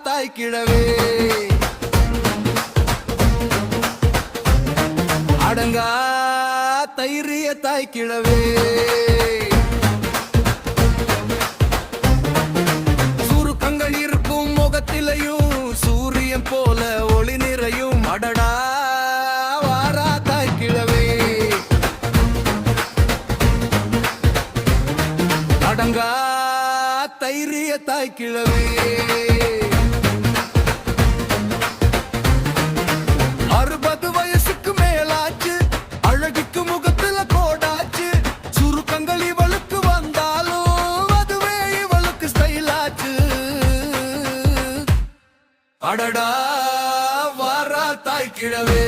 தாய் கிழவே அடங்கா தைரிய தாய் கிழவே சுருக்கங்கள் இருக்கும் முகத்திலையும் சூரியன் போல ஒளி நிறையும் அடடா வாரா தாய் கிழவே அடங்கா தைரிய தாய் கிழவே 60 வயசுக்கு மேலாச்சு அழகுக்கு முகத்துல கோடாச்சு சுருக்கங்கள் இவளுக்கு வந்தாலும் அதுவே இவளுக்கு ஸ்டைலாச்சு அடடா வாரா தாய் கிழவே